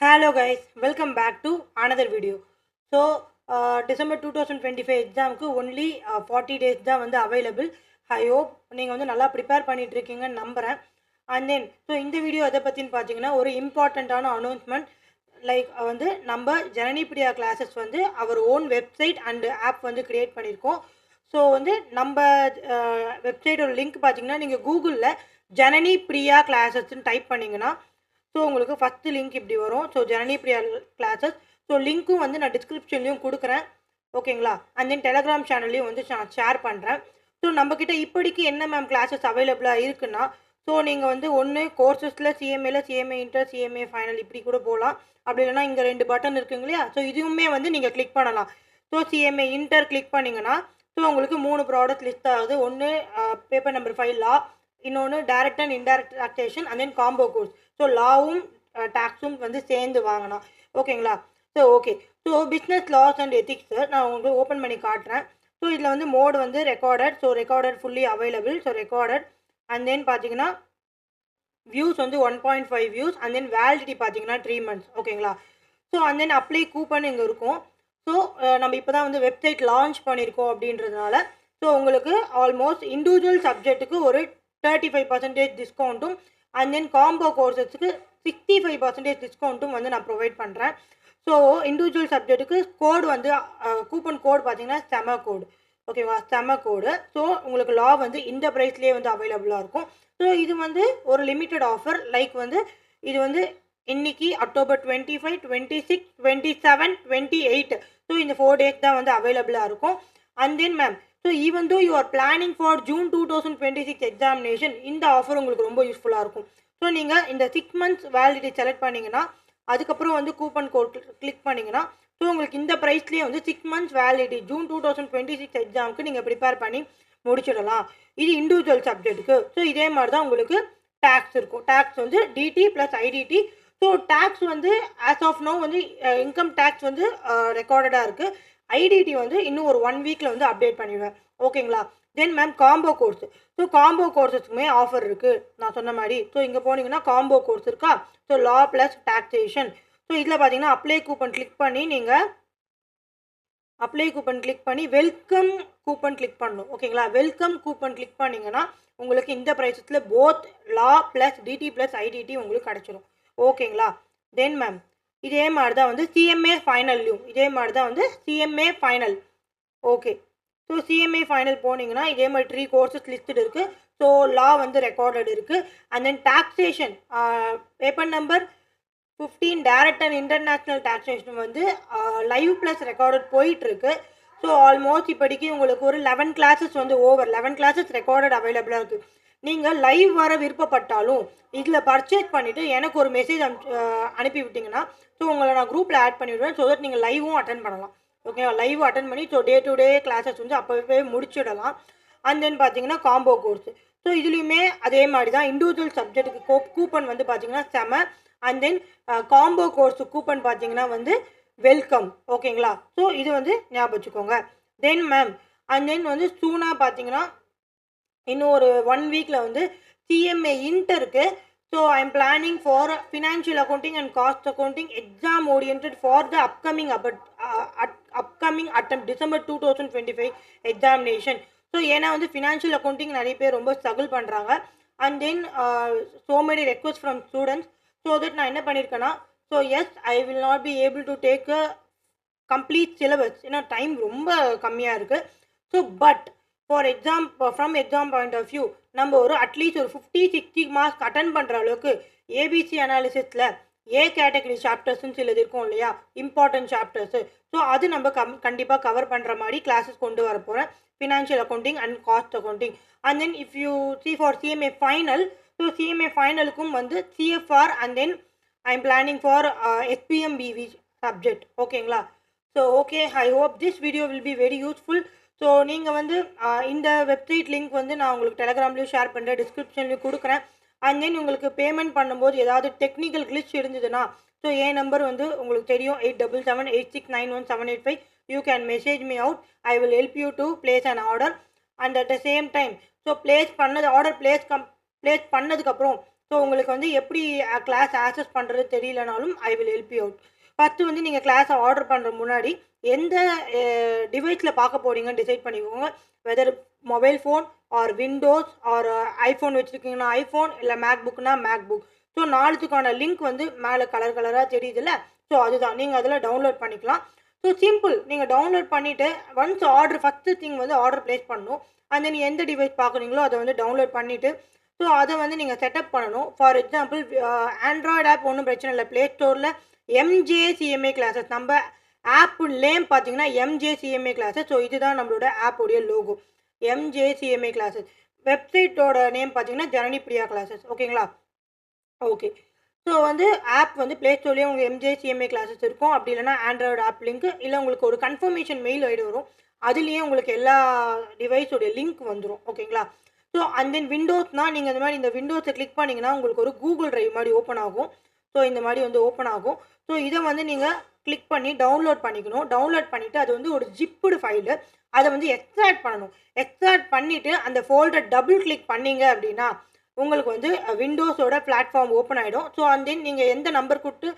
Hello guys, welcome back to another video. So, December 2025 examக்கு only 40 days தான் வந்து available. I hope நீங்கள் வந்து நல்லா ப்ரிப்பேர் பண்ணிட்டு இருக்கீங்கன்னு நம்புகிறேன். அண்ட் தென் இந்த வீடியோ எதை பற்றின்னு பார்த்தீங்கன்னா ஒரு இம்பார்ட்டண்ட்டான அனௌன்ஸ்மெண்ட் லைக் வந்து நம்ம ஜனனிபிரியா கிளாஸஸ் வந்து அவர் ஓன் வெப்சைட் அண்ட் ஆப் வந்து க்ரியேட் பண்ணியிருக்கோம். ஸோ வந்து நம்ம வெப்சைட்டோட லிங்க் பார்த்தீங்கன்னா நீங்கள் கூகுளில் ஜனனி பிரியா கிளாஸஸ்ன்னு டைப் பண்ணிங்கன்னா ஸோ உங்களுக்கு ஃபஸ்ட்டு லிங்க் இப்படி வரும். So Janani Priya classes. So லிங்க்கும் வந்து நான் டிஸ்கிரிப்ஷன்லேயும் கொடுக்குறேன், ஓகேங்களா? அண்ட் தென் டெலகிராம் சேனல்லையும் வந்து நான் ஷேர் பண்ணுறேன். ஸோ நம்மக்கிட்ட இப்போதைக்கு என்ன மேம் கிளாஸஸ் அவைலபிளாக இருக்குன்னா, ஸோ நீங்கள் வந்து ஒன்று கோர்சஸில் சிஎம்ஏ இன்டர், சிஎம்ஏ ஃபைனல் இப்படி கூட போகலாம். அப்படி இல்லைனா இங்கே 2 பட்டன் இருக்குங்க இல்லையா? ஸோ இதுவுமே வந்து நீங்கள் கிளிக் பண்ணலாம். ஸோ சிஎம்ஏ இன்டர் கிளிக் பண்ணிங்கன்னா ஸோ உங்களுக்கு 3 ப்ராடக்ட் லிஸ்ட் ஆகுது. ஒன்று பேப்பர் நம்பர் 5 லா, இன்னொன்று direct and indirect taxation, and then combo course. So லாவும் டாக்ஸும் வந்து சேர்ந்து வாங்கலாம், ஓகேங்களா? So okay. So business laws and ethics நான் உங்களுக்கு ஓப்பன் பண்ணி காட்டுறேன். ஸோ இதில் வந்து மோடு வந்து recorded. So recorded fully available. So recorded and then பார்த்தீங்கன்னா வியூஸ் வந்து 1.5 வியூஸ், அண்ட் தென் வேலிடிட்டி பார்த்தீங்கன்னா 3 months, ஓகேங்களா? So and then apply coupon இங்கே இருக்கும். ஸோ நம்ம இப்போ தான் வந்து வெப்சைட் லான்ச் பண்ணியிருக்கோம் அப்படின்றதுனால ஸோ உங்களுக்கு ஆல்மோஸ்ட் இண்டிவிஜுவல் சப்ஜெக்ட்டுக்கு ஒரு 35% டிஸ்கவுண்ட்டும், அண்ட் தென் காம்போ கோர்ஸஸுக்கு 65% டிஸ்கவுண்ட்டும் வந்து நான் ப்ரொவைட் பண்ணுறேன். ஸோ இண்டிவிஜுவல் சப்ஜெக்ட்டுக்கு கோடு வந்து கூப்பன் கோடு பார்த்தீங்கன்னா செம கோடு, ஓகேவா? செம கோடு. ஸோ உங்களுக்கு லா வந்து இந்த ப்ரைஸ்லேயே வந்து அவைலபிளாக இருக்கும். ஸோ இது வந்து ஒரு லிமிட்டட் ஆஃபர். லைக் வந்து இது வந்து இன்னைக்கு அக்டோபர் 25, 26, 27, 28 ஸோ இந்த 4 days தான் வந்து அவைலபிளாக இருக்கும். And then ma'am so even though you are planning for June 2026 examination, இந்த ஆஃபர் உங்களுக்கு ரொம்ப யூஸ்ஃபுல்லாக இருக்கும். ஸோ நீங்கள் இந்த 6 months வேலிடிட்டி செலக்ட் பண்ணிங்கன்னா அதுக்கப்புறம் வந்து கூப்பன் கோட் கிளிக் பண்ணிங்கன்னா ஸோ உங்களுக்கு இந்த ப்ரைஸ்லேயே வந்து 6 months வேலிடிட்டி ஜூன் 2026 எக்ஸாமுக்கு நீங்கள் ப்ரிப்பேர் பண்ணி முடிச்சிடலாம். இது இண்டிவிஜுவல் சப்ஜெக்ட்டுக்கு. ஸோ இதே மாதிரி தான் உங்களுக்கு டேக்ஸ் இருக்கும். டேக்ஸ் வந்து DT plus IDT. So tax வந்து ஆஸ் ஆஃப் நோ வந்து இன்கம் டேக்ஸ் வந்து ரெக்கார்டடாக இருக்குது. ஐடிடி வந்து இன்னும் ஒரு 1 weekல வந்து அப்டேட் பண்ணிடுவேன், ஓகேங்களா? Then ma'am combo course. So combo கோர்ஸஸ்க்குமே ஆஃபர் இருக்குது நான் சொன்ன மாதிரி. ஸோ இங்கே போனீங்கன்னா காம்போ கோர்ஸ் இருக்கா? So law plus taxation. So இதில் பார்த்தீங்கன்னா அப்ளை கூப்பன் கிளிக் பண்ணி நீங்கள் வெல்கம் கூப்பன் கிளிக் பண்ணணும், ஓகேங்களா? வெல்கம் கூப்பன் கிளிக் பண்ணிங்கன்னா உங்களுக்கு இந்த ப்ரைஸஸில் போத் லா ப்ளஸ் டிடி ப்ளஸ் ஐடிடி உங்களுக்கு கிடச்சிடும், ஓகேங்களா? தென் மேம் இதே மாதிரி தான் வந்து சிஎம்ஏ ஃபைனல்லையும் இதே மாதிரி தான் வந்து CMA final, okay. So CMA final போனீங்கன்னா இதே மாதிரி 3 courses லிஸ்டட் இருக்குது. ஸோ லா வந்து ரெக்கார்டட் இருக்குது. And then taxation paper number 15 direct and international taxation வந்து லைவ் ப்ளஸ் ரெக்கார்டட் போயிட்டுருக்கு. ஸோ ஆல்மோஸ்ட் இப்போதைக்கு உங்களுக்கு ஒரு 11 classes வந்து 11 classes ரெக்கார்டட் அவைலபிளாக இருக்குது. நீங்கள் லைவ் வர விருப்பப்பட்டாலும் இதில் பர்ச்சேஸ் பண்ணிவிட்டு எனக்கு ஒரு மெசேஜ் அனுப்பி விட்டிங்கன்னா ஸோ உங்களை நான் குரூப்பில் ஆட் பண்ணிவிடுவேன். ஸோ தட் நீங்கள் லைவும் அட்டன் பண்ணலாம், ஓகேவா? லைவ் அட்டன் பண்ணி so day to day classes வந்து அப்போவே முடிச்சிடலாம். அண்ட் தென் பார்த்தீங்கன்னா காம்போ கோர்ஸ். ஸோ இதுலேயுமே அதே மாதிரி தான் இண்டிவிஜுவல் சப்ஜெக்ட்டுக்கு கூப்பன் வந்து பார்த்தீங்கன்னா செம. And then combo course coupon பார்த்தீங்கன்னா வந்து வெல்கம், ஓகேங்களா? ஸோ இது வந்து ஞாபகம் வச்சுக்கோங்க. தென் மேம் அண்ட் தென் வந்து சூனாக பார்த்தீங்கன்னா இன்னும் ஒரு 1 weekல வந்து சிஎம்ஏ இன்டருக்கு. So I am planning for financial accounting and cost accounting exam oriented for the upcoming autumn December 2025 examination. So ஏன்னா வந்து ஃபினான்ஷியல் அக்கௌண்டிங் நிறைய பேர் ரொம்ப ஸ்ட்ரகிள் பண்ணுறாங்க. And then so many request from students. So that நான் என்ன பண்ணியிருக்கேன்னா so yes I will not be able to take a complete syllabus, ஏன்னா டைம் ரொம்ப கம்மியாக இருக்குது. So but from exam point of view நம்ம ஒரு அட்லீஸ்ட் ஒரு 50-60 மார்க்ஸ் அட்டன் பண்ணுற அளவுக்கு ஏபிசி அனாலிசிஸில் ஏ கேட்டகரி சாப்டர்ஸ்ன்னு சிலது இருக்கும் இல்லையா, இம்பார்ட்டன்ட் சாப்டர்ஸு. ஸோ அது நம்ம கண்டிப்பாக கவர் பண்ணுற மாதிரி கிளாஸஸ் கொண்டு வர போகிறேன், financial accounting and cost accounting. And then if you see for CMA final, so CMA ஃபைனலுக்கும் வந்து CFR and then I am planning for SPMBV subject, ஓகேங்களா? So okay, I hope this video will be very useful. So நீங்கள் வந்து இந்த website link வந்து நான் உங்களுக்கு டெலகிராம்லேயும் share பண்ணுறேன், டிஸ்கிரிப்ஷன்லேயும் கொடுக்குறேன். அண்ட் தென் உங்களுக்கு பேமெண்ட் பண்ணும்போது ஏதாவது டெக்னிக்கல் கிளிச் இருந்ததுன்னா ஸோ என் நம்பர் வந்து உங்களுக்கு தெரியும் 8778691785. You can message me out. I will help you to place an order. And at the same time so order place பண்ணதுக்கப்புறம் ஸோ உங்களுக்கு வந்து எப்படி கிளாஸ் ஆக்சஸ் பண்ணுறது தெரியலனாலும் I will help you out. First வந்து நீங்கள் கிளாஸை ஆர்டர் பண்ணுற முன்னாடி எந்த டிவைஸில் பார்க்க போகிறீங்கன்னு டிசைட் பண்ணிக்கோங்க. Whether mobile phone or Windows or iPhone வச்சுருக்கீங்கன்னா ஐஃபோன், இல்லை மேக்புக்னா மேக்புக். ஸோ நாலுத்துக்கான லிங்க் வந்து மேலே கலர் கலராக தெரியுதுல்ல, ஸோ அதுதான் நீங்கள் அதில் டவுன்லோட் பண்ணிக்கலாம். ஸோ சிம்பிள், நீங்கள் டவுன்லோட் பண்ணிவிட்டு ஒன்ஸ் ஆர்டர் ஃபஸ்ட்டு திங் வந்து ஆர்டர் ப்ளேஸ் பண்ணணும். அண்ட் தென் எந்த டிவைஸ் பார்க்குறீங்களோ அதை வந்து டவுன்லோட் பண்ணிவிட்டு ஸோ அதை வந்து நீங்கள் செட்டப் பண்ணணும். ஃபார் எக்ஸாம்பிள் ஆண்ட்ராய்டு ஆப் ஒன்றும் பிரச்சனை இல்லை. ப்ளே ஸ்டோரில் MJCMA கிளாஸஸ், நம்ம ஆப்பு நேம் பார்த்தீங்கன்னா MJCMA கிளாஸஸ். ஸோ இதுதான் நம்மளோட ஆப்போடைய லோகோ, MJCMA கிளாஸஸ். வெப்சைட்டோட நேம் பார்த்தீங்கன்னா ஜனனி பிரியா கிளாஸஸ். ஓகேங்களா? ஓகே. ஸோ வந்து ஆப் வந்து ப்ளே ஸ்டோர்லேயே உங்களுக்கு MJCMA கிளாஸஸ் இருக்கும். அப்படி இல்லைனா ஆண்ட்ராய்டு ஆப் லிங்க்கு, இல்லை உங்களுக்கு ஒரு கன்ஃபர்மேஷன் மெயில் ஐடி வரும், அதுலேயே உங்களுக்கு எல்லா டிவைஸோடைய லிங்க் வந்துடும். ஓகேங்களா? ஸோ அண்ட் தென் விண்டோஸ்னால் நீங்கள் இந்த மாதிரி இந்த விண்டோஸை கிளிக் பண்ணிங்கன்னா உங்களுக்கு ஒரு கூகுள் ட்ரைவ் மாதிரி ஓப்பன் ஆகும். ஸோ இந்த மாதிரி வந்து ஓப்பன் ஆகும். ஸோ இதை வந்து நீங்கள் கிளிக் பண்ணி டவுன்லோட் பண்ணிக்கணும். டவுன்லோட் பண்ணிவிட்டு அது வந்து ஒரு ஜிப்புடு ஃபைலு, அதை வந்து எக்ஸ்ட்ராக்ட் பண்ணணும். எக்ஸ்ட்ராக்ட் பண்ணிவிட்டு அந்த ஃபோல்டர் டபுள் கிளிக் பண்ணிங்க அப்படின்னா உங்களுக்கு வந்து விண்டோஸோட பிளாட்ஃபார்ம் ஓப்பன் ஆகிடும். ஸோ அண்ட் தென் நீங்கள் எந்த நம்பர் கொடுத்து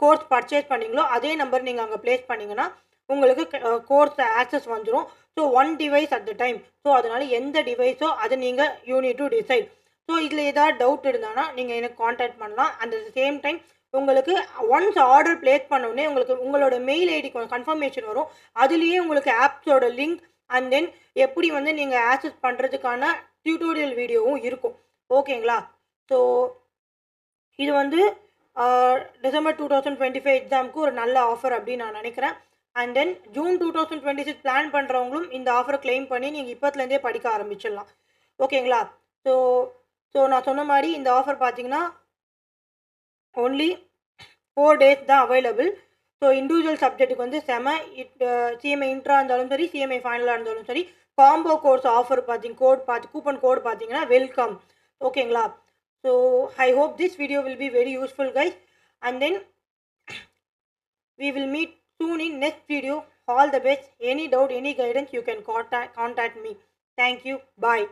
கோர்ஸ் பர்ச்சேஸ் பண்ணிங்களோ அதே நம்பர் நீங்கள் அங்கே ப்ளேஸ் பண்ணிங்கன்னா உங்களுக்கு கோர்ஸ் ஆக்சஸ் வந்துடும். So one device at the time. So அதனால் எந்த டிவைஸோ அதை நீங்கள் you need to decide. So இதில் ஏதாவது டவுட் இருந்தானா நீங்கள் எனக்கு காண்டாக்ட் பண்ணலாம். அட் த சேம் டைம் உங்களுக்கு ஒன்ஸ் ஆர்டர் ப்ளேஸ் பண்ணோடனே உங்களுக்கு உங்களோட மெயில் ஐடி கன்ஃபர்மேஷன் வரும். அதுலேயே உங்களுக்கு ஆப்ஸோட லிங்க் அண்ட் தென் எப்படி வந்து நீங்கள் ஆக்சஸ் பண்ணுறதுக்கான டியூட்டோரியல் வீடியோவும் இருக்கும். ஓகேங்களா? ஸோ இது வந்து டிசம்பர் 2025 எக்ஸாமுக்கு ஒரு நல்ல ஆஃபர் அப்படின்னு நான் நினைக்கிறேன். அண்ட் தென் ஜூன் 2026 பிளான் பண்ணுறவங்களும் இந்த ஆஃபரை கிளைம் பண்ணி நீங்கள் இப்போத்துலேருந்தே படிக்க ஆரம்பிச்சிடலாம். ஓகேங்களா? ஸோ ஸோ நான் சொன்ன மாதிரி இந்த ஆஃபர் பார்த்தீங்கன்னா ஒன்லி 4 days தான் அவைலபிள். ஸோ இண்டிவிஜுவல் சப்ஜெக்ட்டுக்கு வந்து சிஎம்ஏ இன்ட்ரா இருந்தாலும் சரி, சிஎம்ஏ ஃபைனலாக இருந்தாலும் சரி, combo course offer coupon code பார்த்தீங்கன்னா வெல்கம். ஓகேங்களா? So I hope this video will be very useful guys. And then we will meet soon in next video. All the best. Any doubt, any guidance, you can contact me. Thank you. Bye.